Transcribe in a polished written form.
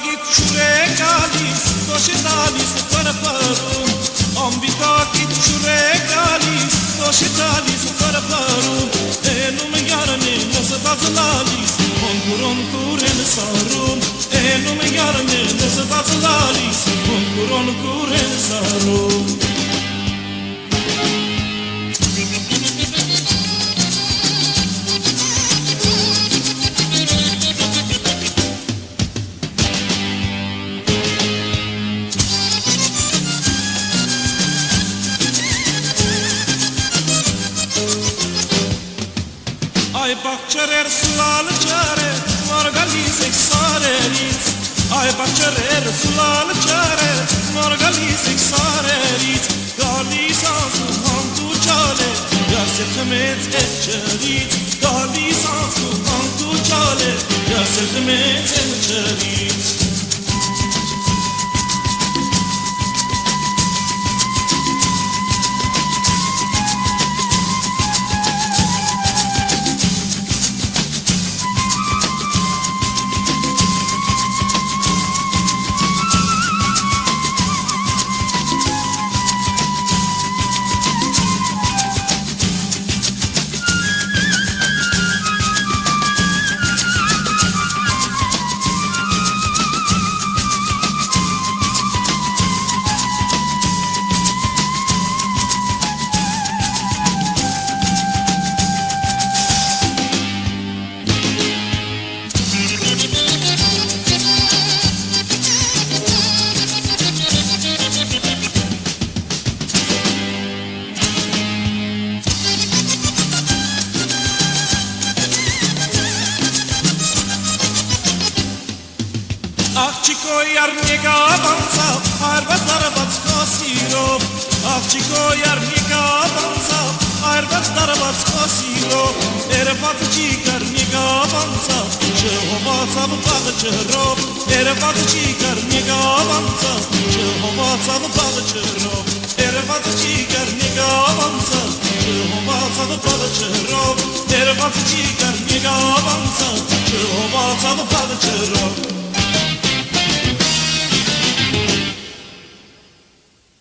Ambitaki chure galis, doșe dalis, fără părul. Ambitaki chure galis, doșe dalis, fără părul. E lume iară ne lăsă dați lalis, oncuron curen sarum. E lume iară ne lăsă dați lalis, oncuron curen sarum. Ai bakçerer sulal çare, morgalis exarerit. Ai bakçerer sulal çare, morgalis exarerit. Galis ansu hantu çale, yar septemet etçerit. Galis ansu hantu çale, yar septemet etçerit. Աղջիկո յարնիկա բանցավ, այրված դարված խոսիրով. Աղջիկո յարնիկա բանցավ, այրված դարված խոսիրով. Երված ջիկարնիկա բանցավ, չհովածավ բաղը չրով. Երված ջիկարնիկա բանցավ, չհովածավ բաղը չրով. Երված ջիկարնիկա բանցավ, չհովածավ բաղը չրով. Երված ջիկարնիկա բանցավ, չհովածավ բաղը չրով.